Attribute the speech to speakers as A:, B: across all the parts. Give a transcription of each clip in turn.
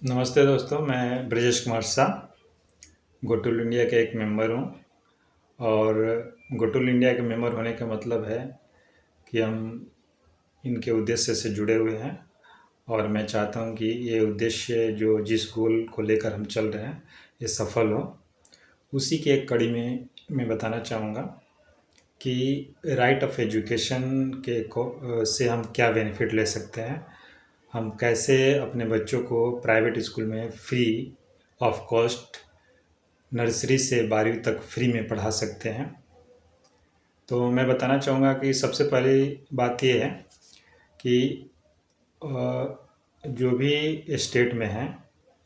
A: नमस्ते दोस्तों, मैं ब्रजेश कुमार शाह गो टूल इंडिया के एक मेंबर हूँ। और गो टूल इंडिया के मेंबर होने का मतलब है कि हम इनके उद्देश्य से जुड़े हुए हैं और मैं चाहता हूँ कि ये उद्देश्य जो जिस गोल को लेकर हम चल रहे हैं ये सफल हो। उसी की एक कड़ी में मैं बताना चाहूँगा कि राइट ऑफ एजुकेशन से हम क्या बेनिफिट ले सकते हैं, हम कैसे अपने बच्चों को प्राइवेट स्कूल में फ्री ऑफ कॉस्ट नर्सरी से 12वीं तक फ्री में पढ़ा सकते हैं। तो मैं बताना चाहूँगा कि सबसे पहली बात ये है कि जो भी स्टेट में हैं,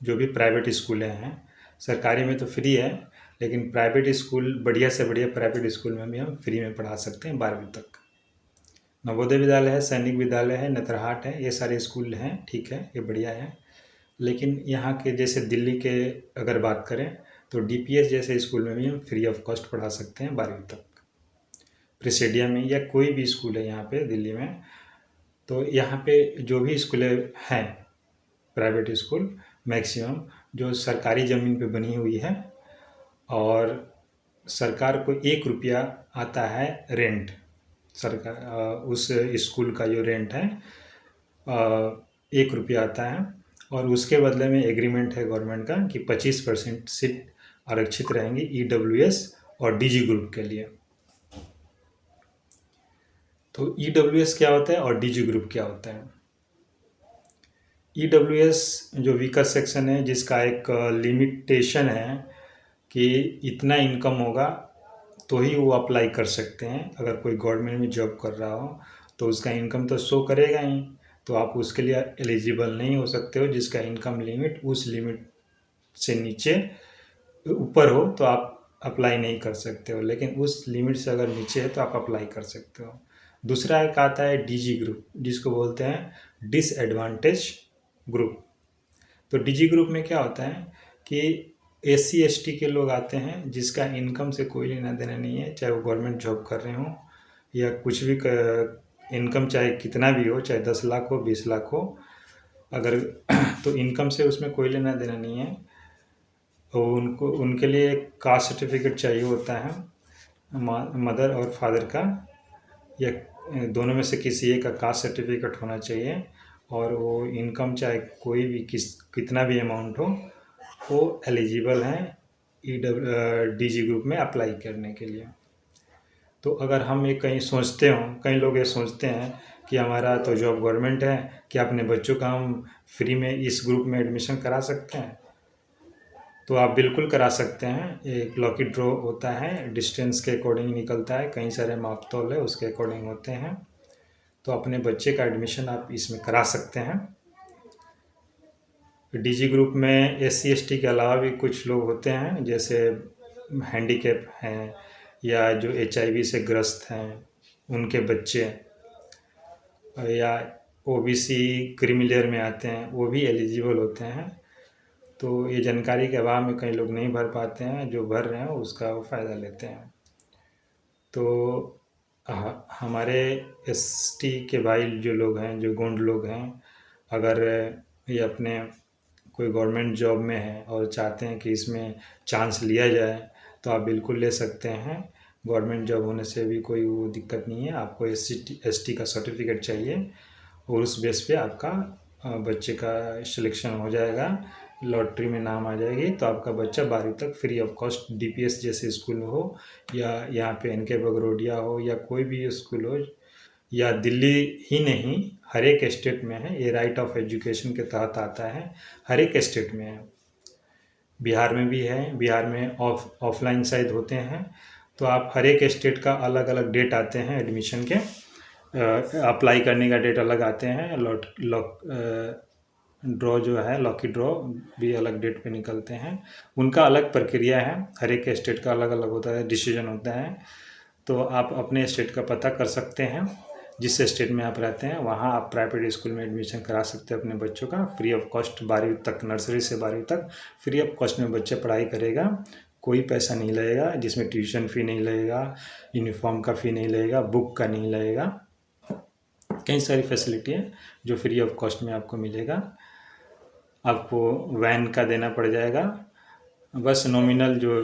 A: जो भी प्राइवेट स्कूलें हैं, सरकारी में तो फ्री है, लेकिन प्राइवेट स्कूल बढ़िया से बढ़िया प्राइवेट स्कूल में भी हम फ्री में पढ़ा सकते हैं 12वीं तक। नवोदय विद्यालय है, सैनिक विद्यालय है, नेतरहाट है, ये सारे स्कूल हैं, ठीक है, ये बढ़िया है। लेकिन यहाँ के जैसे दिल्ली के अगर बात करें तो डीपीएस जैसे स्कूल में भी हम फ्री ऑफ कॉस्ट पढ़ा सकते हैं 12वीं तक। प्रेसिडियम में या कोई भी स्कूल है यहाँ पे दिल्ली में, तो यहाँ पे जो भी स्कूलें हैं प्राइवेट स्कूल, मैक्सिमम जो सरकारी ज़मीन पे बनी हुई है और सरकार को 1 रुपया आता है रेंट, सरकार उस स्कूल का जो रेंट है 1 रुपया आता है, और उसके बदले में एग्रीमेंट है गवर्नमेंट का कि 25% सीट आरक्षित रहेंगी ईडब्ल्यूएस और डीजी ग्रुप के लिए। तो ईडब्ल्यूएस क्या होता है और डीजी ग्रुप क्या होता है? ईडब्ल्यूएस जो वीकर सेक्शन है, जिसका एक लिमिटेशन है कि इतना इनकम होगा तो ही वो अप्लाई कर सकते हैं। अगर कोई गवर्नमेंट में जॉब कर रहा हो तो उसका इनकम तो शो करेगा ही, तो आप उसके लिए एलिजिबल नहीं हो सकते हो जिसका इनकम लिमिट उस लिमिट से नीचे ऊपर हो तो आप अप्लाई नहीं कर सकते हो, लेकिन उस लिमिट से अगर नीचे है तो आप अप्लाई कर सकते हो। दूसरा एक आता है डीजी ग्रुप, जिसको बोलते हैं डिसएडवांटेज ग्रुप। तो डीजी ग्रुप में क्या होता है कि एससी एसटी के लोग आते हैं जिसका इनकम से कोई लेना देना नहीं है, चाहे वो गवर्नमेंट जॉब कर रहे हों या कुछ भी इनकम चाहे कितना भी हो, चाहे 10 लाख हो 20 लाख हो, अगर तो इनकम से उसमें कोई लेना देना नहीं है। तो उनको उनके लिए एक कास्ट सर्टिफिकेट चाहिए होता है, मदर और फादर का, या दोनों में से किसी एक का कास्ट सर्टिफिकेट होना चाहिए, और वो इनकम चाहे कोई भी कितना भी अमाउंट हो वो एलिजिबल हैं डीजी ग्रुप में अप्लाई करने के लिए। तो अगर हम ये कहीं सोचते हों, कई लोग ये सोचते हैं कि हमारा तो जॉब गवर्नमेंट है, कि अपने बच्चों का हम फ्री में इस ग्रुप में एडमिशन करा सकते हैं, तो आप बिल्कुल करा सकते हैं। एक लकी ड्रॉ होता है, डिस्टेंस के अकॉर्डिंग निकलता है, कई सारे माप तौल है उसके अकॉर्डिंग होते हैं, तो अपने बच्चे का एडमिशन आप इसमें करा सकते हैं। डीजी ग्रुप में एससी एसटी के अलावा भी कुछ लोग होते हैं, जैसे हैंडीकैप हैं या जो एचआईवी से ग्रस्त हैं उनके बच्चे, या ओबीसी क्रीमी लेयर में आते हैं, वो भी एलिजिबल होते हैं। तो ये जानकारी के अभाव में कई लोग नहीं भर पाते हैं, जो भर रहे हैं उसका वो फ़ायदा लेते हैं। तो हमारे एसटी के भाई जो लोग हैं, जो गोंड लोग हैं, अगर ये अपने कोई गवर्नमेंट जॉब में है और चाहते हैं कि इसमें चांस लिया जाए तो आप बिल्कुल ले सकते हैं। गवर्नमेंट जॉब होने से भी कोई वो दिक्कत नहीं है, आपको एसटी का सर्टिफिकेट चाहिए और उस बेस पे आपका बच्चे का सिलेक्शन हो जाएगा, लॉटरी में नाम आ जाएगी, तो आपका बच्चा 12वीं तक फ्री ऑफ कॉस्ट डीपीएस जैसे स्कूल में हो, या यहाँ पे एनके बगरोडिया हो, या कोई भी स्कूल हो, या दिल्ली ही नहीं हर एक स्टेट में है, ये राइट ऑफ एजुकेशन के तहत आता है, हर एक स्टेट में है। बिहार में भी है, बिहार में ऑफलाइन शायद होते हैं, तो आप हर एक स्टेट का अलग अलग डेट आते हैं एडमिशन के, अप्लाई करने का डेट अलग आते हैं, ड्रॉ जो है लॉकी ड्रॉ भी अलग डेट पे निकलते हैं, उनका अलग प्रक्रिया है, हर एक स्टेट का अलग अलग होता है, डिसीजन होता है। तो आप अपने स्टेट का पता कर सकते हैं, जिस स्टेट में आप रहते हैं वहाँ आप प्राइवेट स्कूल में एडमिशन करा सकते हैं अपने बच्चों का फ्री ऑफ कॉस्ट। 12वीं तक, नर्सरी से 12वीं तक फ्री ऑफ कॉस्ट में बच्चे पढ़ाई करेगा, कोई पैसा नहीं लगेगा, जिसमें ट्यूशन फ़ी नहीं लगेगा, यूनिफॉर्म का फ़ी नहीं लगेगा, बुक का नहीं लगेगा, कई सारी फैसिलिटी है जो फ्री ऑफ कॉस्ट में आपको मिलेगा। आपको वैन का देना पड़ जाएगा। बस नॉमिनल जो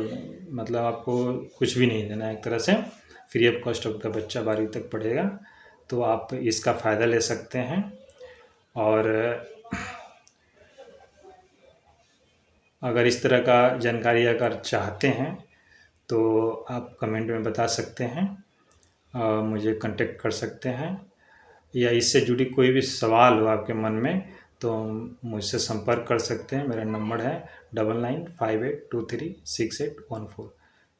A: मतलब आपको कुछ भी नहीं देना है, एक तरह से फ्री ऑफ कॉस्ट आपका बच्चा 12वीं तक पढ़ेगा। तो आप इसका फ़ायदा ले सकते हैं। और अगर इस तरह का जानकारी अगर चाहते हैं तो आप कमेंट में बता सकते हैं, मुझे कांटेक्ट कर सकते हैं, या इससे जुड़ी कोई भी सवाल हो आपके मन में तो मुझसे संपर्क कर सकते हैं। मेरा नंबर है 9958236814।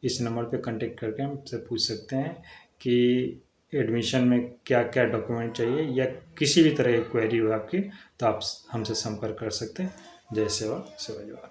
A: इस नंबर पे कांटेक्ट करके हमसे पूछ सकते हैं कि एडमिशन में क्या क्या डॉक्यूमेंट चाहिए, या किसी भी तरह की क्वेरी हो आपकी तो आप हमसे संपर्क कर सकते हैं। जय सेवा सेवा जवान।